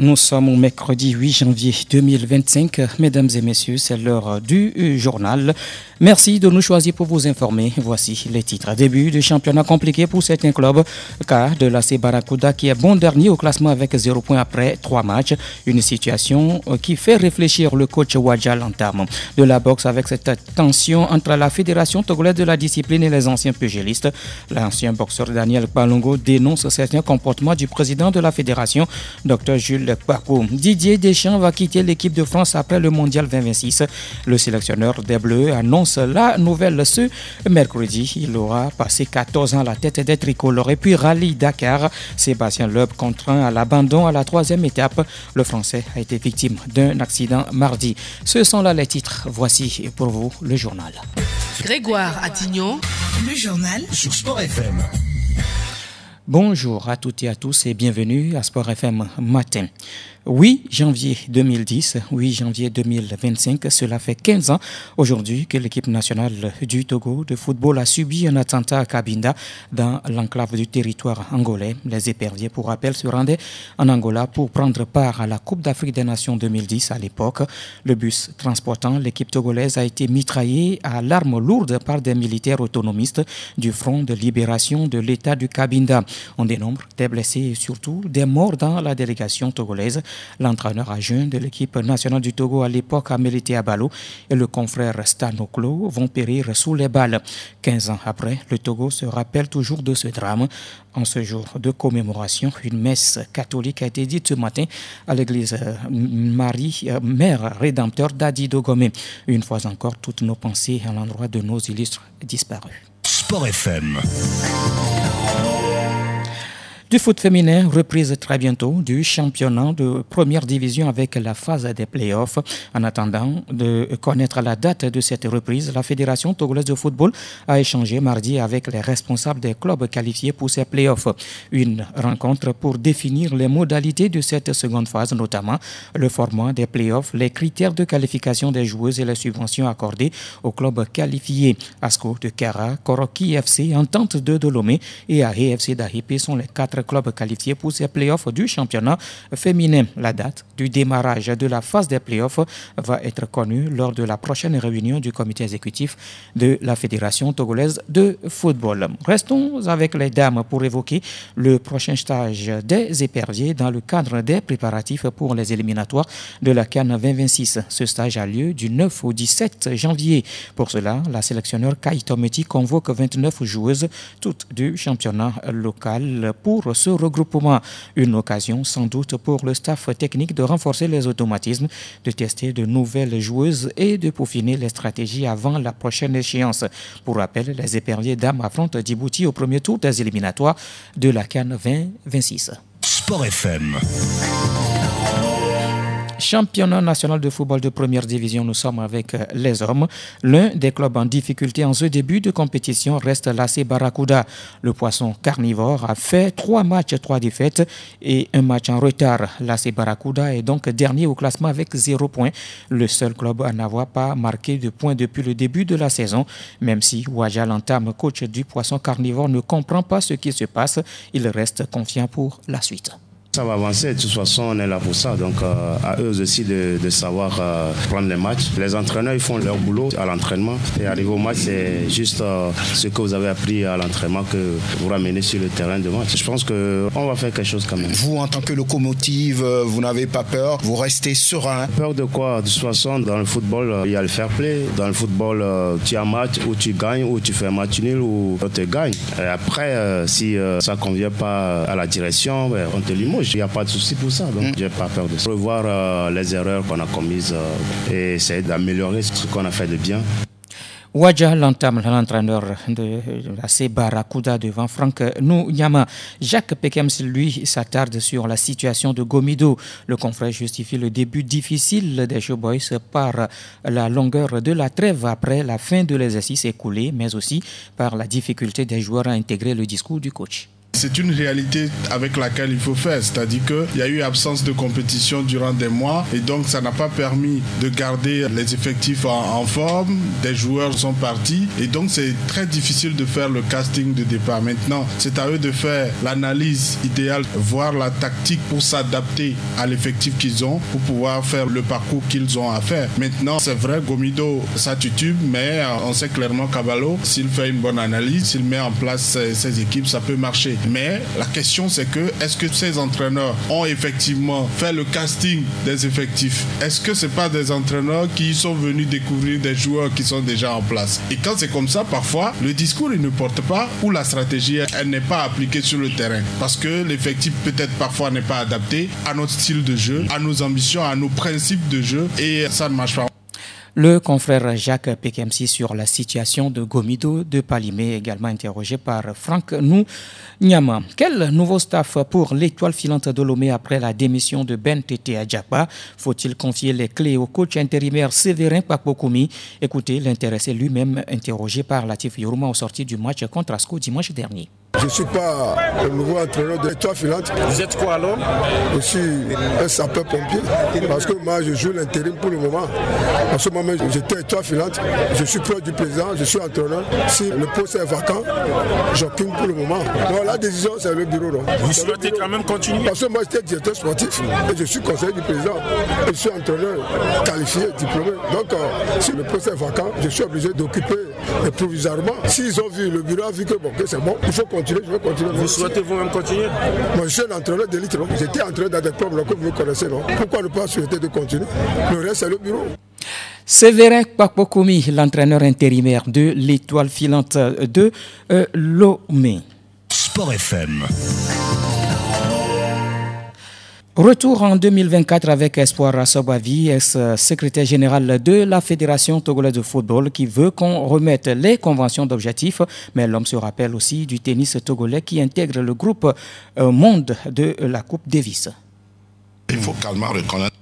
Nous sommes au mercredi 8 janvier 2025. Mesdames et messieurs, c'est l'heure du journal. Merci de nous choisir pour vous informer. Voici les titres. Début du championnat compliqué pour certains clubs. Cas de l'AC Barracuda qui est bon dernier au classement avec 0 points après 3 matchs. Une situation qui fait réfléchir le coach Wadja Lantam. De la boxe avec cette tension entre la Fédération togolaise de la discipline et les anciens pugilistes. L'ancien boxeur Daniel Palongo dénonce certains comportements du président de la Fédération, Dr Jules Paco. Didier Deschamps va quitter l'équipe de France après le Mondial 2026. Le sélectionneur des Bleus annonce la nouvelle ce mercredi. Il aura passé 14 ans à la tête des tricolores. Et puis Rallye Dakar, Sébastien Loeb contraint à l'abandon à la 3e étape. Le Français a été victime d'un accident mardi. Ce sont là les titres. Voici pour vous le journal. Grégoire Attignon, le journal sur Sport FM. Bonjour à toutes et à tous et bienvenue à Sport FM Matin. 8 janvier 2010, 8 janvier 2025, cela fait 15 ans aujourd'hui que l'équipe nationale du Togo de football a subi un attentat à Cabinda dans l'enclave du territoire angolais. Les éperviers, pour rappel, se rendaient en Angola pour prendre part à la Coupe d'Afrique des Nations 2010 à l'époque. Le bus transportant l'équipe togolaise a été mitraillé à l'arme lourde par des militaires autonomistes du Front de libération de l'État du Cabinda. On dénombre des blessés et surtout des morts dans la délégation togolaise. L'entraîneur adjoint de l'équipe nationale du Togo à l'époque, Amelité Abalo, et le confrère Stanoklo vont périr sous les balles. 15 ans après, le Togo se rappelle toujours de ce drame. En ce jour de commémoration, une messe catholique a été dite ce matin à l'église Marie, Mère Rédempteur d'Adi Dogomé. Une fois encore, toutes nos pensées à l'endroit de nos illustres disparus. Sport FM. Du foot féminin, reprise très bientôt du championnat de première division avec la phase des playoffs. En attendant de connaître la date de cette reprise, la Fédération togolaise de football a échangé mardi avec les responsables des clubs qualifiés pour ces playoffs. Une rencontre pour définir les modalités de cette seconde phase, notamment le format des playoffs, les critères de qualification des joueuses et les subventions accordées aux clubs qualifiés. ASCO de Kara, Koroki FC, Entente de Dolomé et AEFC d'Ahipé sont les 4 clubs qualifiés pour ces playoffs du championnat féminin. La date du démarrage de la phase des playoffs va être connue lors de la prochaine réunion du comité exécutif de la Fédération togolaise de football. Restons avec les dames pour évoquer le prochain stage des éperviers dans le cadre des préparatifs pour les éliminatoires de la CAN 2026. Ce stage a lieu du 9 au 17 janvier. Pour cela, la sélectionneur Kaïtometi convoque 29 joueuses, toutes du championnat local, pour ce regroupement. Une occasion sans doute pour le staff technique de renforcer les automatismes, de tester de nouvelles joueuses et de peaufiner les stratégies avant la prochaine échéance. Pour rappel, les éperviers dames affrontent Djibouti au premier tour des éliminatoires de la CAN 2026. Sport FM. Championnat national de football de première division, nous sommes avec les hommes. L'un des clubs en difficulté en ce début de compétition reste l'AC Barracuda. Le poisson carnivore a fait 3 matchs, 3 défaites et un match en retard. L'AC Barracuda est donc dernier au classement avec 0 points. Le seul club à n'avoir pas marqué de points depuis le début de la saison. Même si Wadja Lantam, coach du poisson carnivore, ne comprend pas ce qui se passe, il reste confiant pour la suite. Ça va avancer, de toute façon on est là pour ça, donc à eux aussi de savoir prendre les matchs. Les entraîneurs ils font leur boulot à l'entraînement et arriver au match c'est juste ce que vous avez appris à l'entraînement que vous ramenez sur le terrain de match. Je pense qu'on va faire quelque chose quand même. Vous en tant que locomotive, vous n'avez pas peur, vous restez serein. Peur de quoi? De toute façon dans le football il y a le fair play. Dans le football tu as un match où tu gagnes, ou tu fais un match nul ou on te gagne. Et après si ça ne convient pas à la direction, on te limoge. Il n'y a pas de souci pour ça, donc je n'ai pas peur de ça. Revoir les erreurs qu'on a commises et essayer d'améliorer ce qu'on a fait de bien. Wadja Lantam, l'entraîneur de l'AC Barracuda devant Franck Nounyama. Jacques Pekems, lui, s'attarde sur la situation de Gomido. Le confrère justifie le début difficile des Showboys par la longueur de la trêve après la fin de l'exercice écoulé, mais aussi par la difficulté des joueurs à intégrer le discours du coach. C'est une réalité avec laquelle il faut faire, c'est-à-dire qu'il y a eu absence de compétition durant des mois et donc ça n'a pas permis de garder les effectifs en forme, des joueurs sont partis et donc c'est très difficile de faire le casting de départ. Maintenant, c'est à eux de faire l'analyse idéale, voir la tactique pour s'adapter à l'effectif qu'ils ont pour pouvoir faire le parcours qu'ils ont à faire. Maintenant, c'est vrai, Gomido, ça titube, mais on sait clairement Caballo, s'il fait une bonne analyse, s'il met en place ses équipes, ça peut marcher. Mais la question, c'est que est-ce que ces entraîneurs ont effectivement fait le casting des effectifs? Est-ce que c'est pas des entraîneurs qui sont venus découvrir des joueurs qui sont déjà en place? Et quand c'est comme ça, parfois, le discours, il ne porte pas ou la stratégie, elle n'est pas appliquée sur le terrain. Parce que l'effectif, peut-être parfois, n'est pas adapté à notre style de jeu, à nos ambitions, à nos principes de jeu et ça ne marche pas. Le confrère Jacques Pekemsi sur la situation de Gomido de Palimé, également interrogé par Franck Nyama. Quel nouveau staff pour l'étoile filante de Lomé après la démission de Ben Tete Adjapa? Faut-il confier les clés au coach intérimaire Séverin Pakpokoumi? Écoutez l'intéressé lui-même interrogé par Latif Yourma au sorti du match contre Asco dimanche dernier. Je ne suis pas le nouveau entraîneur de l'étoile filante. Vous êtes quoi alors? Je suis un sapeur-pompier parce que moi je joue l'intérim pour le moment. En ce moment j'étais étoile filante, je suis proche du président, je suis entraîneur. Si le poste est vacant, j'occupe pour le moment. Donc la décision c'est le bureau. Non. Vous souhaitez quand même continuer? Parce que moi j'étais directeur sportif et je suis conseiller du président. Et je suis entraîneur qualifié, diplômé. Donc si le poste est vacant, je suis obligé d'occuper provisoirement. S'ils ont vu, le bureau a vu que bon, c'est bon, il faut continuer, je vais continuer. Vous souhaitez vous-même continuer? Moi je suis un entraîneur d'élite, non? J'étais entraîneur dans des clubs là, comme vous connaissez, non? Pourquoi ne pas souhaiter de continuer? Le reste c'est le bureau. Séverin Pakpokoumi, l'entraîneur intérimaire de l'étoile filante de Lomé. Sport FM. Retour en 2024 avec Espoir Assobavi, ex-secrétaire général de la Fédération togolaise de football, qui veut qu'on remette les conventions d'objectifs. Mais l'homme se rappelle aussi du tennis togolais qui intègre le groupe monde de la Coupe Davis. Il faut calmement reconnaître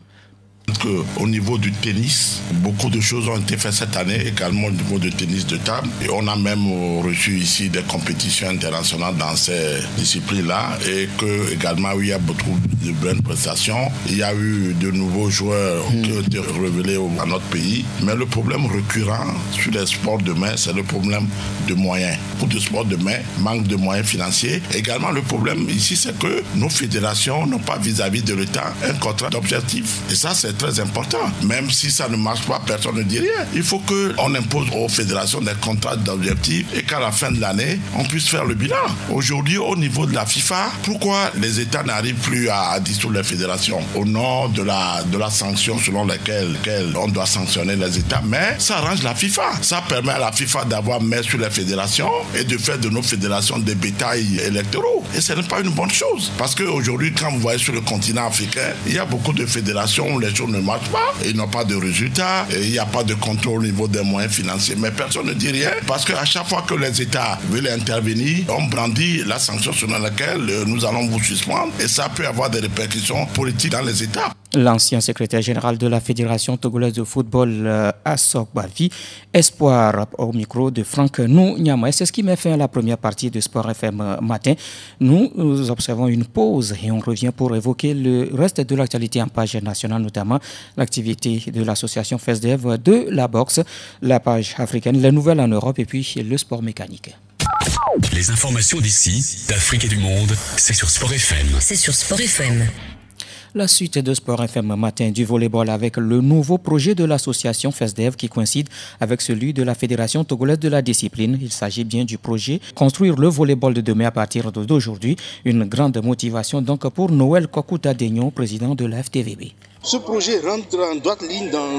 qu'au niveau du tennis, beaucoup de choses ont été faites cette année, également au niveau du tennis de table. Et on a même reçu ici des compétitions internationales dans ces disciplines-là et que également il y a beaucoup de bonnes prestations. Il y a eu de nouveaux joueurs qui ont été révélés à notre pays. Mais le problème récurrent sur les sports de main, c'est le problème de moyens. Beaucoup de sports de main manquent de moyens financiers. Également, le problème ici, c'est que nos fédérations n'ont pas vis-à-vis de l'État un contrat d'objectif. Et ça, c'est très important. Même si ça ne marche pas, personne ne dit rien. Il faut qu'on impose aux fédérations des contrats d'objectifs et qu'à la fin de l'année, on puisse faire le bilan. Aujourd'hui, au niveau de la FIFA, pourquoi les États n'arrivent plus à dissoudre les fédérations au nom de la sanction selon laquelle on doit sanctionner les États? Mais ça arrange la FIFA. Ça permet à la FIFA d'avoir main sur les fédérations et de faire de nos fédérations des bétails électoraux. Et ce n'est pas une bonne chose. Parce qu'aujourd'hui, quand vous voyez sur le continent africain, il y a beaucoup de fédérations où les choses ne marchent pas, et ils n'ont pas de résultats, et il n'y a pas de contrôle au niveau des moyens financiers. Mais personne ne dit rien, parce qu'à chaque fois que les États veulent intervenir, on brandit la sanction selon laquelle nous allons vous suspendre, et ça peut avoir des répercussions politiques dans les États. L'ancien secrétaire général de la Fédération togolaise de football, Assobavi, Espoir, au micro de Franck Nyama. C'est ce qui met fin à la première partie de Sport FM matin. Nous observons une pause et on revient pour évoquer le reste de l'actualité en page nationale, notamment l'activité de l'association FESDEV, de la boxe, la page africaine, les nouvelles en Europe et puis le sport mécanique. Les informations d'ici, d'Afrique et du monde, c'est sur Sport FM. C'est sur Sport FM. La suite de Sport FM matin du volleyball avec le nouveau projet de l'association FESDEV qui coïncide avec celui de la Fédération togolaise de la discipline. Il s'agit bien du projet Construire le volleyball de demain à partir d'aujourd'hui. Une grande motivation donc pour Noël Kokuta-Degnon, président de la FTVB. Ce projet rentre en droite ligne dans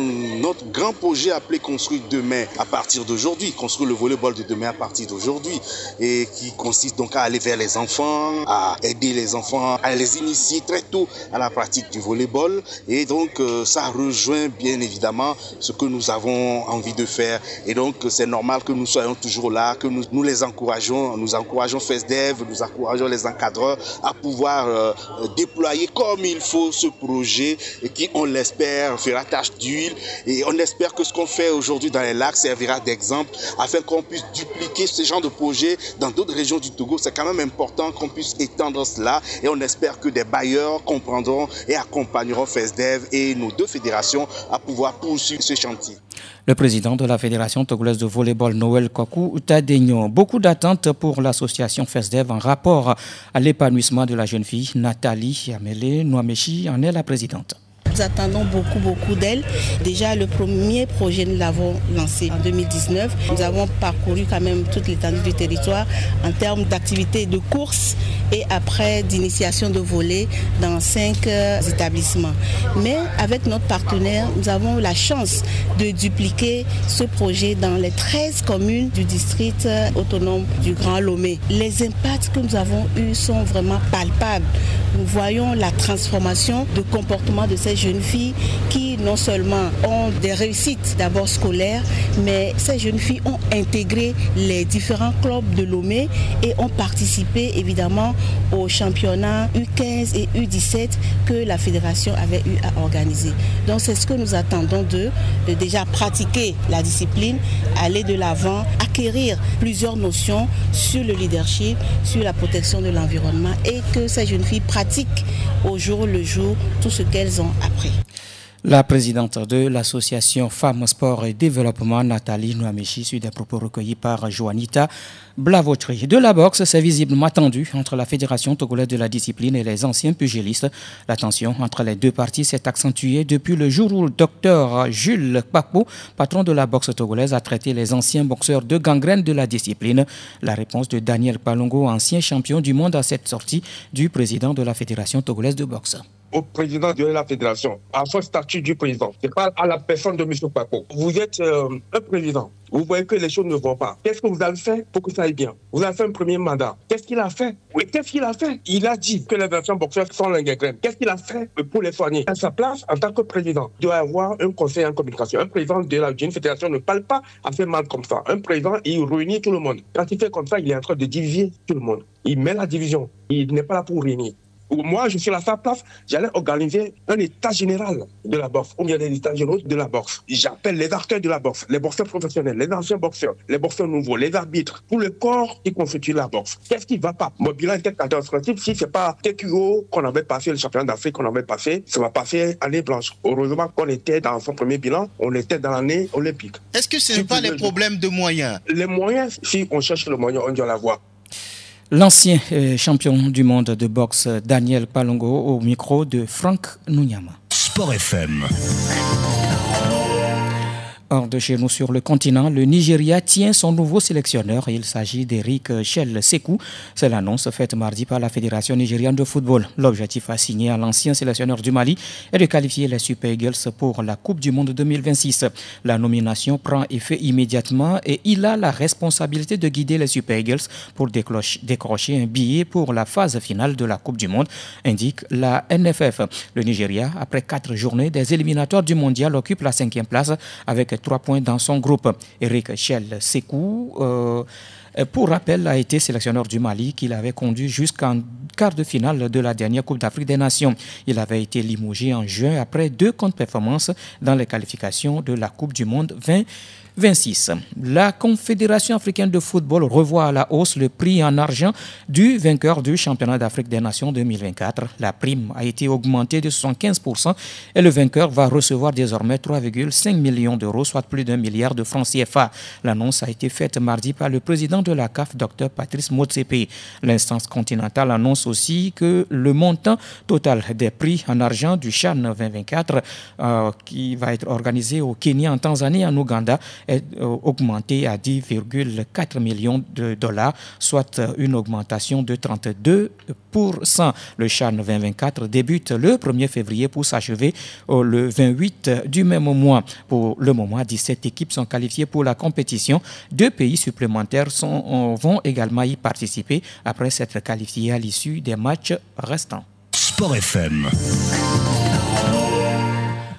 notre grand projet appelé Construire demain à partir d'aujourd'hui, construire le volleyball de demain à partir d'aujourd'hui, et qui consiste donc à aller vers les enfants, à aider les enfants, à les initier très tôt à la pratique du volleyball. Et donc ça rejoint bien évidemment ce que nous avons envie de faire. Et donc c'est normal que nous soyons toujours là, que nous les encourageons, nous encourageons FESDEV, nous encourageons les encadreurs à pouvoir déployer comme il faut ce projet et qui, on l'espère, fera tache d'huile. Et on espère que ce qu'on fait aujourd'hui dans les lacs servira d'exemple afin qu'on puisse dupliquer ce genre de projet dans d'autres régions du Togo. C'est quand même important qu'on puisse étendre cela et on espère que des bailleurs comprendront et accompagneront FESDEV et nos deux fédérations à pouvoir poursuivre ce chantier. Le président de la Fédération togolaise de volleyball, Noël Kwaku Tadegno. Beaucoup d'attentes pour l'association FESDEV en rapport à l'épanouissement de la jeune fille Nathalie Amele Nouamechi en est la présidente. Nous attendons beaucoup d'elle. Déjà, le premier projet, nous l'avons lancé en 2019. Nous avons parcouru quand même toute l'étendue du territoire en termes d'activités de course et après d'initiation de volley dans 5 établissements. Mais avec notre partenaire, nous avons la chance de dupliquer ce projet dans les 13 communes du district autonome du Grand Lomé. Les impacts que nous avons eus sont vraiment palpables. Nous voyons la transformation de comportement de ces jeunes filles qui non seulement ont des réussites d'abord scolaires, mais ces jeunes filles ont intégré les différents clubs de Lomé et ont participé évidemment aux championnats U15 et U17 que la fédération avait eu à organiser. Donc c'est ce que nous attendons d'eux, de déjà pratiquer la discipline, aller de l'avant, acquérir plusieurs notions sur le leadership, sur la protection de l'environnement et que ces jeunes filles pratiquent au jour le jour tout ce qu'elles ont appris. La présidente de l'association Femmes, Sport et Développement, Nathalie Nouamechi, suit des propos recueillis par Joanita Blavotri. De la boxe, c'est visiblement tendu entre la Fédération togolaise de la discipline et les anciens pugilistes. La tension entre les deux parties s'est accentuée depuis le jour où le docteur Jules Kpakpo, patron de la boxe togolaise, a traité les anciens boxeurs de gangrène de la discipline. La réponse de Daniel Palongo, ancien champion du monde, à cette sortie du président de la Fédération togolaise de boxe. Au président de la fédération, à son statut du président. Je parle à la personne de M. Kpakpo. Vous êtes un président. Vous voyez que les choses ne vont pas. Qu'est-ce que vous avez fait pour que ça aille bien? Vous avez fait un premier mandat. Qu'est-ce qu'il a fait? Oui, qu'est-ce qu'il a fait? Il a dit que les anciens boxeurs sont les gangrènes. Qu'est-ce qu'il a fait pour les soigner? À sa place, en tant que président, il doit avoir un conseil en communication. Un président d'une fédération ne parle pas à faire mal comme ça. Un président, il réunit tout le monde. Quand il fait comme ça, il est en train de diviser tout le monde. Il met la division. Il n'est pas là pour réunir. Moi, je suis à sa place, j'allais organiser un état général de la boxe, ou bien des états généraux de la boxe. J'appelle les acteurs de la boxe, les boxeurs professionnels, les anciens boxeurs, les boxeurs nouveaux, les arbitres, tout le corps qui constitue la boxe. Qu'est-ce qui ne va pas? Mon bilan était catastrophique. Si ce n'est pas TQO qu'on avait passé, le championnat d'Afrique qu'on avait passé, ça va passer année blanche. Heureusement qu'on était dans son premier bilan, on était dans l'année olympique. Est-ce que ce n'est pas les problèmes de moyens? Les moyens, si on cherche le moyen, on doit l'avoir. L'ancien champion du monde de boxe Daniel Palongo au micro de Franck Nounyama. Sport FM. Hors de chez nous sur le continent, le Nigeria tient son nouveau sélectionneur. Il s'agit d'Eric Chelle Sekou. C'est l'annonce faite mardi par la Fédération nigériane de football. L'objectif assigné à l'ancien sélectionneur du Mali est de qualifier les Super Eagles pour la Coupe du Monde 2026. La nomination prend effet immédiatement et il a la responsabilité de guider les Super Eagles pour décrocher un billet pour la phase finale de la Coupe du Monde, indique la NFF. Le Nigeria, après 4 journées des éliminatoires du mondial, occupe la 5e place avec 3 points dans son groupe. Eric Chelle Sekou, pour rappel, a été sélectionneur du Mali qu'il avait conduit jusqu'en quart de finale de la dernière Coupe d'Afrique des Nations. Il avait été limogé en juin après 2 contre-performances dans les qualifications de la Coupe du Monde 2026. La Confédération africaine de football revoit à la hausse le prix en argent du vainqueur du championnat d'Afrique des Nations 2024. La prime a été augmentée de 75% et le vainqueur va recevoir désormais 3,5 millions d'euros, soit plus d'1 milliard de francs CFA. L'annonce a été faite mardi par le président de la CAF, Dr Patrice Motsepe. L'instance continentale annonce aussi que le montant total des prix en argent du CHAN 2024 qui va être organisé au Kenya, en Tanzanie, en Ouganda, est augmenté à 10,4 millions de dollars, soit une augmentation de 32%. Le CHAN 2024 débute le 1er février pour s'achever le 28 du même mois. Pour le moment, 17 équipes sont qualifiées pour la compétition. 2 pays supplémentaires vont également y participer après s'être qualifiés à l'issue des matchs restants. Sport FM.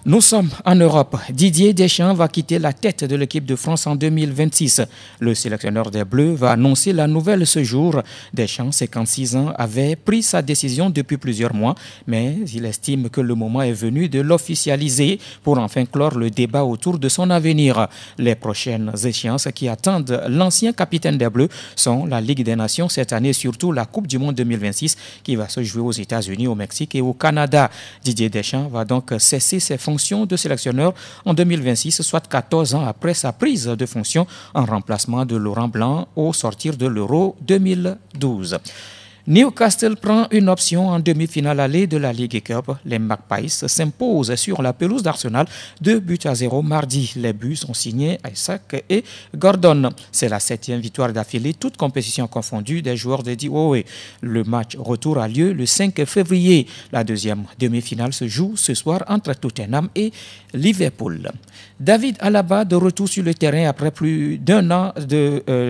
Nous sommes en Europe. Didier Deschamps va quitter la tête de l'équipe de France en 2026. Le sélectionneur des Bleus va annoncer la nouvelle ce jour. Deschamps, 56 ans, avait pris sa décision depuis plusieurs mois, mais il estime que le moment est venu de l'officialiser pour enfin clore le débat autour de son avenir. Les prochaines échéances qui attendent l'ancien capitaine des Bleus sont la Ligue des Nations cette année, surtout la Coupe du Monde 2026 qui va se jouer aux États-Unis, au Mexique et au Canada. Didier Deschamps va donc cesser ses fonctions de sélectionneur en 2026, soit 14 ans après sa prise de fonction en remplacement de Laurent Blanc au sortir de l'Euro 2012. Newcastle prend une option en demi-finale aller de la Ligue Cup. Les Magpies s'imposent sur la pelouse d'Arsenal 2-0 mardi. Les buts sont signés Isaac et Gordon. C'est la 7e victoire d'affilée, toute compétition confondue des joueurs de DOE. Le match retour a lieu le 5 février. La deuxième demi-finale se joue ce soir entre Tottenham et Liverpool. David Alaba de retour sur le terrain après plus d'un an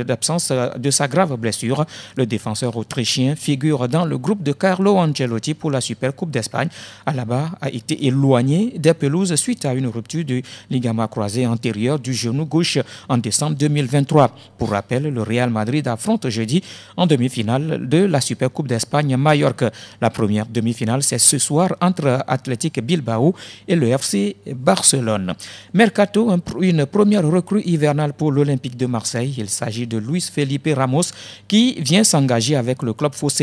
d'absence de sa grave blessure. Le défenseur autrichien figure dans le groupe de Carlo Ancelotti pour la Super Coupe d'Espagne. Alaba a été éloigné des pelouses suite à une rupture du ligament croisé antérieur du genou gauche en décembre 2023. Pour rappel, le Real Madrid affronte jeudi en demi-finale de la Super Coupe d'Espagne Mallorca. La première demi-finale, c'est ce soir entre Athletic Bilbao et le FC Barcelone. Mercato, une première recrue hivernale pour l'Olympique de Marseille. Il s'agit de Luis Felipe Ramos qui vient s'engager avec le club phocéen.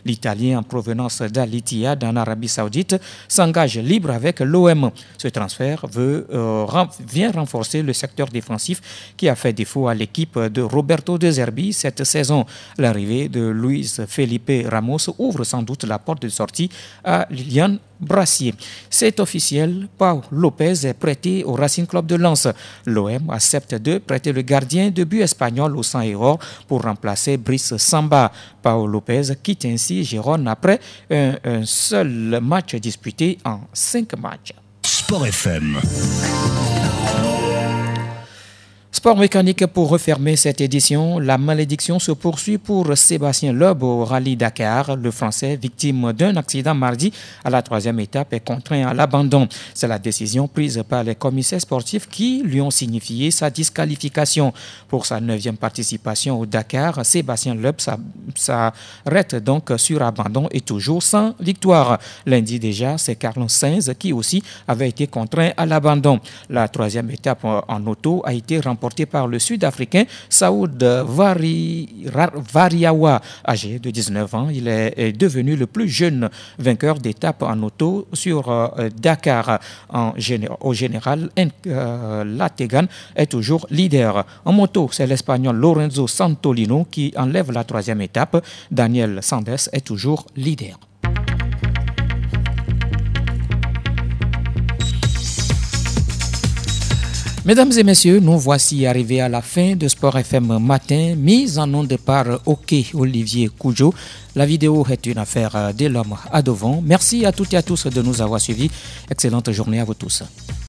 L'Italien en provenance d'Al-Ittihad en Arabie Saoudite s'engage libre avec l'OM. Ce transfert vient renforcer le secteur défensif qui a fait défaut à l'équipe de Roberto De Zerbi cette saison. L'arrivée de Luis Felipe Ramos ouvre sans doute la porte de sortie à Lilian Brassier. C'est officiel, Pau Lopez est prêté au Racing Club de Lens. L'OM accepte de prêter le gardien de but espagnol au sang et or pour remplacer Brice Samba. Pau Lopez quitte ainsi Gérone après un seul match disputé en 5 matchs. Sport FM. Sport mécanique pour refermer cette édition. La malédiction se poursuit pour Sébastien Loeb au Rallye Dakar. Le Français, victime d'un accident mardi à la 3e étape, est contraint à l'abandon. C'est la décision prise par les commissaires sportifs qui lui ont signifié sa disqualification. Pour sa 9e participation au Dakar, Sébastien Loeb s'arrête donc sur abandon et toujours sans victoire. Lundi déjà, c'est Carlos Sainz qui aussi avait été contraint à l'abandon. La 3e étape en auto a été remportée par le Sud-Africain Saoud Variawa, âgé de 19 ans. Il est devenu le plus jeune vainqueur d'étape en auto sur Dakar. Au général, Lategan est toujours leader. En moto, c'est l'Espagnol Lorenzo Santolino qui enlève la 3e étape. Daniel Sanders est toujours leader. Mesdames et messieurs, nous voici arrivés à la fin de Sport FM Matin, mise en onde par Olivier Koujo. La vidéo est une affaire de l'homme à devant. Merci à toutes et à tous de nous avoir suivis. Excellente journée à vous tous.